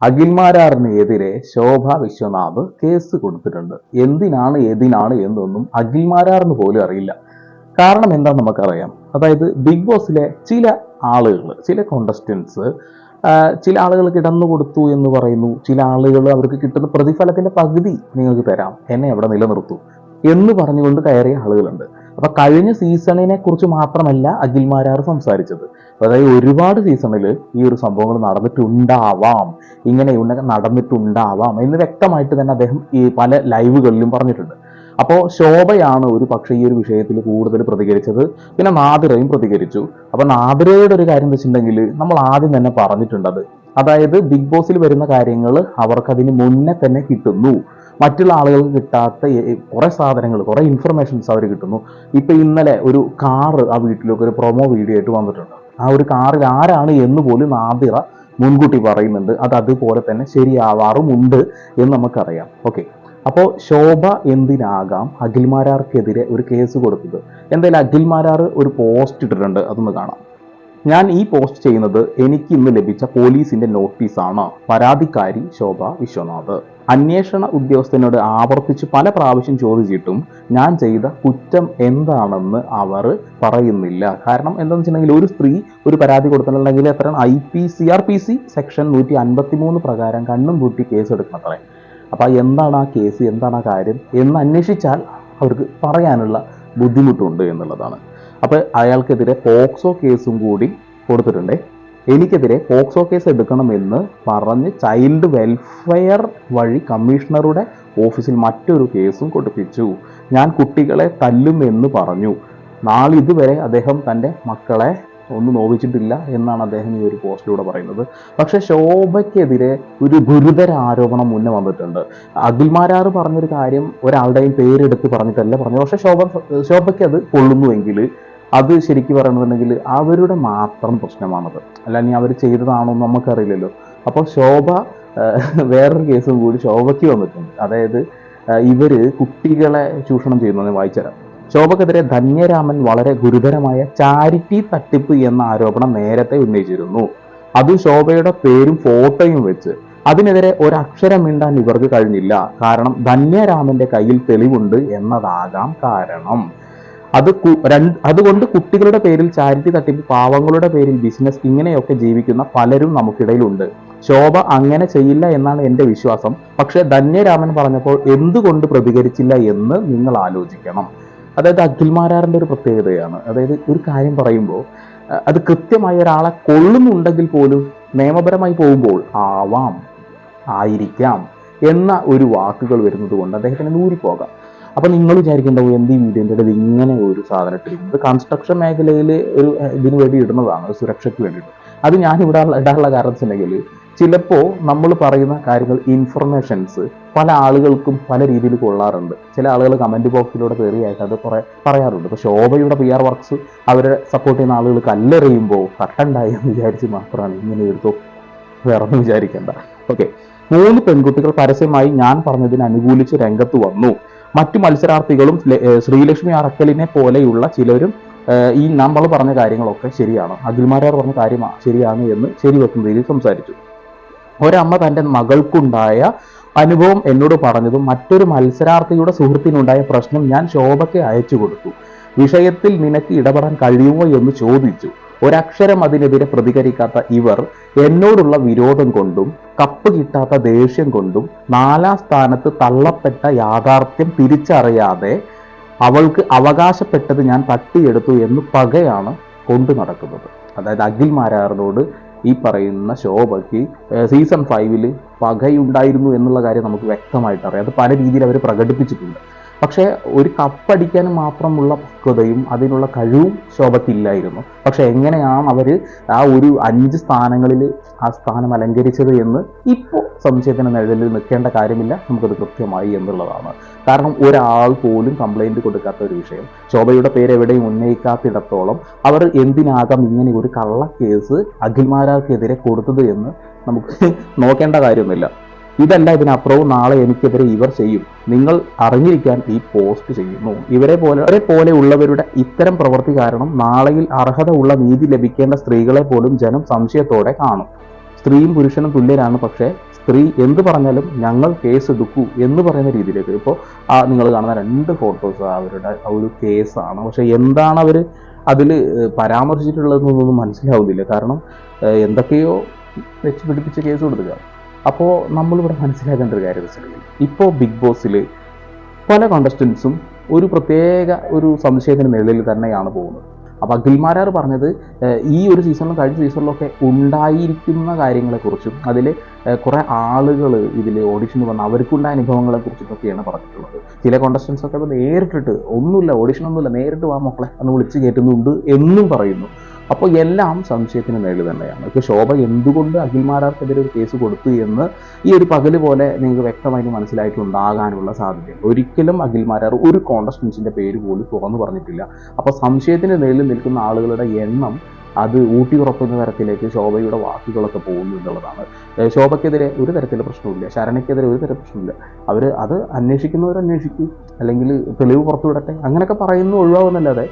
അഖിൽമാരാറിനെതിരെ ശോഭ Vishwanath case കൊടുത്തിട്ടുണ്ട്. ഏതിനാണ് എന്നൊന്നും അഖിൽമാരാറിന് പോലും അറിയില്ല. കാരണം എന്താണെന്ന് നമുക്കറിയാം. അതായത് ബിഗ് ബോസിലെ ചില ആളുകൾ, ചില കോണ്ടസ്റ്റൻസ്, ചില ആളുകൾ കിടന്നു കൊടുത്തു എന്ന് പറയുന്നു. ചില ആളുകൾ അവർക്ക് കിട്ടുന്ന പ്രതിഫലത്തിന്റെ പകുതി നിങ്ങൾക്ക് തരാം, എന്നെ അവിടെ നിലനിർത്തൂ എന്ന് പറഞ്ഞുകൊണ്ട് കയറിയ ആളുകളുണ്ട്. അപ്പൊ കഴിഞ്ഞ സീസണിനെ കുറിച്ച് മാത്രമല്ല അഖിൽമാരാർ സംസാരിച്ചത്. അതായത് ഒരുപാട് സീസണിൽ ഈ ഒരു സംഭവങ്ങൾ നടന്നിട്ടുണ്ടാവാം, ഇങ്ങനെ നടന്നിട്ടുണ്ടാവാം എന്ന് വ്യക്തമായിട്ട് തന്നെ അദ്ദേഹം ഈ പല ലൈവുകളിലും പറഞ്ഞിട്ടുണ്ട്. അപ്പോൾ ശോഭയാണ് ഒരു പക്ഷേ ഈ ഒരു വിഷയത്തിൽ കൂടുതൽ പ്രതികരിച്ചത്. പിന്നെ നാദിറയും പ്രതികരിച്ചു. അപ്പൊ നാദിറയുടെ ഒരു കാര്യം വെച്ചിട്ടുണ്ടെങ്കിൽ നമ്മൾ ആദ്യം തന്നെ പറഞ്ഞിട്ടുണ്ടത്, അതായത് ബിഗ് ബോസിൽ വരുന്ന കാര്യങ്ങൾ അവർക്കതിന് മുന്നേ തന്നെ കിട്ടുന്നു. മറ്റുള്ള ആളുകൾക്ക് കിട്ടാത്ത കുറെ സാധനങ്ങൾ, കുറെ ഇൻഫർമേഷൻസ് അവർ കിട്ടുന്നു. ഇപ്പൊ ഇന്നലെ ഒരു കാറ് ആ വീട്ടിലേക്ക് ഒരു പ്രൊമോ വീഡിയോ ആയിട്ട് വന്നിട്ടുണ്ട്. ആ ഒരു കാറിൽ ആരാണ് എന്ന് പോലും നാദിറ മുൻകൂട്ടി പറയുന്നുണ്ട്. അത് അതുപോലെ തന്നെ ശരിയാവാറുമുണ്ട് എന്ന് നമുക്കറിയാം. ഓക്കെ, അപ്പോൾ ശോഭ എന്തിനാകാം അഖിൽമാരാർക്കെതിരെ ഒരു കേസ് കൊടുത്തത്? എന്തായാലും അഖിൽമാരാർ ഒരു പോസ്റ്റ് ഇട്ടിട്ടുണ്ട്, അതൊന്ന് കാണാം. ഞാൻ ഈ പോസ്റ്റ് ചെയ്യുന്നത് എനിക്ക് ഇന്ന് ലഭിച്ച പോലീസിന്റെ നോട്ടീസാണ്. പരാതിക്കാരി ശോഭ വിശ്വനാഥ്. അന്വേഷണ ഉദ്യോഗസ്ഥനോട് ആവർത്തിച്ച് പല പ്രാവശ്യം ചോദിച്ചിട്ടും ഞാൻ ചെയ്ത കുറ്റം എന്താണെന്ന് അവർ പറയുന്നില്ല. കാരണം എന്താണെന്ന് വെച്ചിട്ടുണ്ടെങ്കിൽ ഒരു സ്ത്രീ ഒരു പരാതി കൊടുത്തിട്ടുണ്ടെങ്കിൽ എത്ര CRPC സെക്ഷൻ 153 പ്രകാരം കണ്ണും പൂട്ടി കേസ് എടുക്കണത്രേ. അപ്പൊ എന്താണ് ആ കേസ്, എന്താണ് ആ കാര്യം എന്ന് അന്വേഷിച്ചാൽ അവർക്ക് പറയാനുള്ള ബുദ്ധിമുട്ടുണ്ട് എന്നുള്ളതാണ്. അപ്പൊ അയാൾക്കെതിരെ പോക്സോ കേസും കൂടി കൊടുത്തിട്ടുണ്ട്. എനിക്കെതിരെ പോക്സോ കേസ് എടുക്കണമെന്ന് പറഞ്ഞ് ചൈൽഡ് വെൽഫെയർ വഴി കമ്മീഷണറുടെ ഓഫീസിൽ മറ്റൊരു കേസും കൊടുപ്പിച്ചു. ഞാൻ കുട്ടികളെ തല്ലുമെന്ന് പറഞ്ഞു. നാളിതുവരെ അദ്ദേഹം തൻ്റെ മക്കളെ ഒന്നും നോവിച്ചിട്ടില്ല എന്നാണ് അദ്ദേഹം ഈ ഒരു പോസ്റ്റിലൂടെ പറയുന്നത്. പക്ഷെ ശോഭയ്ക്കെതിരെ ഒരു ഗുരുതര ആരോപണം മുന്നേ വന്നിട്ടുണ്ട്. അഖിൽമാരാർ പറഞ്ഞൊരു കാര്യം ഒരാളുടെയും പേരെടുത്ത് പറഞ്ഞിട്ടല്ല പറഞ്ഞു. പക്ഷെ ശോഭയ്ക്ക് അത് കൊള്ളുന്നുവെങ്കിൽ അത് ശരിക്കും പറയണമെന്നുണ്ടെങ്കിൽ അവരുടെ മാത്രം പ്രശ്നമാണത്, അല്ലാതെ അവർ ചെയ്തതാണോ നമുക്കറിയില്ലല്ലോ. അപ്പോൾ ശോഭ വേറൊരു കേസും കൂടി ശോഭയ്ക്ക് വന്നിട്ടുണ്ട്. അതായത് ഇവര് കുട്ടികളെ ചൂഷണം ചെയ്യുന്നത് വായിച്ചുതരാം. ശോഭക്കെതിരെ ധന്യരാമൻ വളരെ ഗുരുതരമായ ചാരിറ്റി തട്ടിപ്പ് എന്ന ആരോപണം നേരത്തെ ഉന്നയിച്ചിരുന്നു. അതും ശോഭയുടെ പേരും ഫോട്ടോയും വെച്ച്. അതിനെതിരെ ഒരക്ഷരം മിണ്ടാൻ ഇവർക്ക് കഴിഞ്ഞില്ല. കാരണം ധന്യരാമന്റെ കയ്യിൽ തെളിവുണ്ട് എന്നതാകാം കാരണം. അതുകൊണ്ട് കുട്ടികളുടെ പേരിൽ ചാരിറ്റി തട്ടിപ്പ്, പാവങ്ങളുടെ പേരിൽ ബിസിനസ്, ഇങ്ങനെയൊക്കെ ജീവിക്കുന്ന പലരും നമുക്കിടയിലുണ്ട്. ശോഭ അങ്ങനെ ചെയ്യില്ല എന്നാണ് എൻ്റെ വിശ്വാസം. പക്ഷെ ധന്യരാമൻ പറഞ്ഞപ്പോൾ എന്തുകൊണ്ട് പ്രതികരിച്ചില്ല എന്ന് നിങ്ങൾ ആലോചിക്കണം. അതായത് അഖിൽമാരാറിന്റെ ഒരു പ്രത്യേകതയാണ്. അതായത് ഒരു കാര്യം പറയുമ്പോൾ അത് കൃത്യമായ ഒരാളെ കൊള്ളുന്നുണ്ടെങ്കിൽ പോലും നിയമപരമായി പോകുമ്പോൾ ആയിരിക്കാം എന്ന ഒരു വാക്കുകൾ വരുന്നത് കൊണ്ട് അദ്ദേഹത്തിന് നൂരിപ്പോകാം. അപ്പൊ നിങ്ങൾ വിചാരിക്കേണ്ടാവും എന്ത് ഈ വീഡിയോൻ്റെ ഇടയിൽ ഇങ്ങനെ ഒരു സാധനം ഇട്ടിരിക്കുന്നത്? കൺസ്ട്രക്ഷൻ മേഖലയിൽ ഒരു ഇതിനു വേണ്ടി ഇടുന്നതാണ്, സുരക്ഷയ്ക്ക് വേണ്ടിയിട്ട്. അത് ഞാൻ ഇടാനുള്ള കാരണം വെച്ചിട്ടുണ്ടെങ്കിൽ ചിലപ്പോൾ നമ്മൾ പറയുന്ന കാര്യങ്ങൾ, ഇൻഫർമേഷൻസ് പല ആളുകൾക്കും പല രീതിയിൽ കൊള്ളാറുണ്ട്. ചില ആളുകൾ കമന്റ് ബോക്സിലൂടെ കയറിയായിട്ട് അത് കുറെ പറയാറുണ്ട്. ഇപ്പോൾ ശോഭയുടെ PR വർക്ക്സ് അവരെ സപ്പോർട്ട് ചെയ്യുന്ന ആളുകൾ കല്ലെറിയുമ്പോൾ കട്ടണ്ടായി എന്ന് വിചാരിച്ച് മാത്രമാണ് ഇങ്ങനെ എടുത്തോ, വേറെ ഒന്നും വിചാരിക്കേണ്ട. ഓക്കെ, 3 പെൺകുട്ടികൾ പരസ്യമായി ഞാൻ പറഞ്ഞതിന് അനുകൂലിച്ച് രംഗത്ത് വന്നു. മറ്റു മത്സരാർത്ഥികളും ശ്രീലക്ഷ്മി അറക്കലിനെ പോലെയുള്ള ചിലരും ഈ നമ്മൾ പറഞ്ഞ കാര്യങ്ങളൊക്കെ ശരിയാണ്, അഖിൽമാരാർ പറഞ്ഞ കാര്യം ശരിയാണ് എന്ന് ശരിവെക്കുന്ന രീതിയിൽ സംസാരിച്ചു. ഒരമ്മ തൻ്റെ മകൾക്കുണ്ടായ അനുഭവം എന്നോട് പറഞ്ഞതും മറ്റൊരു മത്സരാർത്ഥിയുടെ സുഹൃത്തിനുണ്ടായ പ്രശ്നം ഞാൻ ശോഭയ്ക്ക് അയച്ചു കൊടുത്തു. വിഷയത്തിൽ നിനക്ക് ഇടപെടാൻ കഴിയുമോ എന്ന് ചോദിച്ചു. ഒരക്ഷരം അതിനെതിരെ പ്രതികരിക്കാത്ത ഇവർ എന്നോടുള്ള വിരോധം കൊണ്ടും കപ്പ് കിട്ടാത്ത ദേഷ്യം കൊണ്ടും 4ാം സ്ഥാനത്ത് തള്ളപ്പെട്ട യാഥാർത്ഥ്യം തിരിച്ചറിയാതെ അവൾക്ക് അവകാശപ്പെട്ടത് ഞാൻ തട്ടിയെടുത്തു എന്ന് പകയാണ് കൊണ്ടു നടക്കുന്നത്. അതായത് അഖിൽമാരാറിനോട് ഈ പറയുന്ന ശോഭയ്ക്ക് സീസൺ 5 പകയുണ്ടായിരുന്നു എന്നുള്ള കാര്യം നമുക്ക് വ്യക്തമായിട്ട് അറിയാം. അത് പല രീതിയിൽ അവർ പ്രകടിപ്പിച്ചിട്ടുണ്ട്. പക്ഷേ ഒരു കപ്പടിക്കാൻ മാത്രമുള്ള പക്വതയും അതിനുള്ള കഴിവും ശോഭയ്ക്കില്ലായിരുന്നു. പക്ഷെ എങ്ങനെയാണ് അവർ ആ ഒരു 5 സ്ഥാനങ്ങളിൽ ആ സ്ഥാനം അലങ്കരിച്ചത് എന്ന് ഇപ്പോൾ സംശയത്തിന് നിഴലിൽ നിൽക്കേണ്ട കാര്യമില്ല, നമുക്കത് കൃത്യമായി എന്നുള്ളതാണ്. കാരണം ഒരാൾ പോലും കംപ്ലൈൻറ്റ് കൊടുക്കാത്ത ഒരു വിഷയം, ശോഭയുടെ പേര് എവിടെയും ഉന്നയിക്കാത്തിടത്തോളം അവർ എന്തിനാകാം ഇങ്ങനെ ഒരു കള്ള കേസ് അഖിൽമാരാർക്കെതിരെ കൊടുത്തത് എന്ന് നമുക്ക് നോക്കേണ്ട കാര്യമൊന്നുമില്ല. ഇതല്ല, ഇതിനപ്പുറവും നാളെ എനിക്കെതിരെ ഇവർ ചെയ്യും. നിങ്ങൾ അറിഞ്ഞിരിക്കാൻ ഈ പോസ്റ്റ് ചെയ്യുന്നു. ഇവരെ പോലെയുള്ളവരുടെ ഇത്തരം പ്രവൃത്തി കാരണം നാളെയിൽ അർഹത ഉള്ള നീതി ലഭിക്കേണ്ട സ്ത്രീകളെ പോലും ജനം സംശയത്തോടെ കാണും. സ്ത്രീയും പുരുഷനും തുല്യരാണ്, പക്ഷേ സ്ത്രീ എന്ത് പറഞ്ഞാലും ഞങ്ങൾ കേസ് എടുക്കൂ എന്ന് പറയുന്ന രീതിയിലേക്ക്. ഇപ്പോൾ നിങ്ങൾ കാണുന്ന 2 ഫോട്ടോസ് അവരുടെ ഒരു കേസാണ്. പക്ഷെ എന്താണ് അവർ അതിൽ പരാമർശിച്ചിട്ടുള്ളതെന്നൊന്നും മനസ്സിലാവുന്നില്ല. കാരണം എന്തൊക്കെയോ വെച്ച് പിടിപ്പിച്ച് കേസ് കൊടുക്കുക. അപ്പോൾ നമ്മളിവിടെ മനസ്സിലാക്കേണ്ട ഒരു കാര്യം വെച്ചിട്ടുണ്ടെങ്കിൽ, ഇപ്പോൾ ബിഗ് ബോസിൽ പല കോണ്ടസ്റ്റൻസും ഒരു പ്രത്യേക ഒരു സംശയത്തിന് നിഴലിൽ തന്നെയാണ് പോകുന്നത്. അപ്പോൾ അഖിൽമാരാർ പറഞ്ഞത് ഈ ഒരു സീസണിലും കഴിഞ്ഞ സീസണിലൊക്കെ ഉണ്ടായിരിക്കുന്ന കാര്യങ്ങളെക്കുറിച്ചും അതിൽ കുറേ ആളുകൾ ഇതിൽ ഓഡിഷന് വന്ന അവർക്കുണ്ടായ അനുഭവങ്ങളെക്കുറിച്ചൊക്കെയാണ് പറഞ്ഞിട്ടുള്ളത്. ചില കോണ്ടസ്റ്റൻസ് ഒക്കെ അത് നേരിട്ടിട്ട് ഒന്നുമില്ല, ഓഡിഷനൊന്നുമില്ല, നേരിട്ട് വാ മക്കളെ എന്ന് വിളിച്ച് കയറ്റുന്നുണ്ട് എന്നും പറയുന്നു. അപ്പോൾ എല്ലാം സംശയത്തിന് മേളിൽ തന്നെയാണ്. ഇപ്പോൾ ശോഭ എന്തുകൊണ്ട് അഖിൽമാരാർക്കെതിരെ ഒരു കേസ് കൊടുത്തു എന്ന് ഈ ഒരു പകല് പോലെ നിങ്ങൾക്ക് വ്യക്തമായിട്ട് മനസ്സിലായിട്ടുണ്ടാകാനുള്ള സാധ്യതയുണ്ട്. ഒരിക്കലും അഖിൽമാരാർ ഒരു കോണ്ടസ്റ്റൻസിൻ്റെ പേര് പോലും തുറന്നു പറഞ്ഞിട്ടില്ല. അപ്പോൾ സംശയത്തിന് മേളിൽ നിൽക്കുന്ന ആളുകളുടെ എണ്ണം അത് ഊട്ടി ഉറക്കുന്ന തരത്തിലേക്ക് ശോഭയുടെ വാക്കുകളൊക്കെ പോകുന്നു എന്നുള്ളതാണ്. ശോഭയ്ക്കെതിരെ ഒരു തരത്തിലുള്ള പ്രശ്നമില്ല, ശരണയ്ക്കെതിരെ ഒരു തരം പ്രശ്നമില്ല. അവർ അത് അന്വേഷിക്കും, അല്ലെങ്കിൽ തെളിവ് പുറത്തുവിടട്ടെ, അങ്ങനെയൊക്കെ പറയുന്നു ഒഴിവാകുന്നല്ലാതെ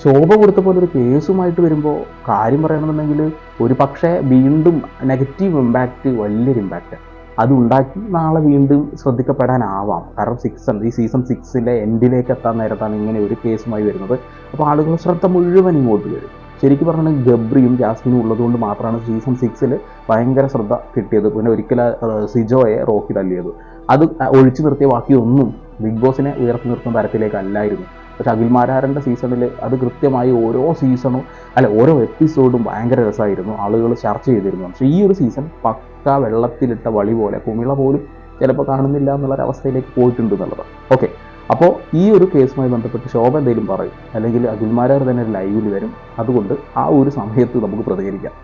ശോഭ കൊടുത്ത പോലെ ഒരു കേസുമായിട്ട് വരുമ്പോൾ കാര്യം പറയണമെന്നുണ്ടെങ്കിൽ ഒരു പക്ഷേ വീണ്ടും നെഗറ്റീവ് ഇമ്പാക്റ്റ്, വലിയൊരു ഇമ്പാക്റ്റ് അതുണ്ടാക്കി നാളെ വീണ്ടും ശ്രദ്ധിക്കപ്പെടാനാവാം. കാരണം ഈ സീസൺ 6 എൻഡിലേക്ക് എത്താൻ നേരത്താണ് ഇങ്ങനെ ഒരു കേസുമായി വരുന്നത്. അപ്പോൾ ആളുകൾ ശ്രദ്ധ മുഴുവൻ ഇങ്ങോട്ട് വരും. ശരിക്കും പറഞ്ഞാൽ ഗബ്രിയും ജാസ്മിനും ഉള്ളതുകൊണ്ട് മാത്രമാണ് സീസൺ 6 ഭയങ്കര ശ്രദ്ധ കിട്ടിയത്. പിന്നെ ഒരിക്കലും സിജോയെ റോക്കി തല്ലിയത് അത് ഒഴിച്ചു നിർത്തിയ ബാക്കിയൊന്നും ബിഗ് ബോസിനെ ഉയർത്തി നിർത്തുന്ന തരത്തിലേക്കല്ലായിരുന്നു. പക്ഷെ അഖിൽമാരാറിൻ്റെ സീസണിൽ അത് കൃത്യമായി ഓരോ എപ്പിസോഡും ഭയങ്കര രസമായിരുന്നു, ആളുകൾ ചർച്ച ചെയ്തിരുന്നു. പക്ഷേ ഈ ഒരു സീസൺ പക്ക വെള്ളത്തിലിട്ട വളി പോലെ, കുമിള പോലും ചിലപ്പോൾ കാണുന്നില്ല എന്നുള്ളൊരവസ്ഥയിലേക്ക് പോയിട്ടുണ്ട് എന്നുള്ളതാണ്. ഓക്കെ, അപ്പോൾ ഈ ഒരു കേസുമായി ബന്ധപ്പെട്ട് ശോഭ എന്തെങ്കിലും പറയും, അല്ലെങ്കിൽ അഖിൽമാരാർ തന്നെ ഒരു ലൈവിൽ വരും. അതുകൊണ്ട് ആ ഒരു സമയത്ത് നമുക്ക് പ്രതികരിക്കാം.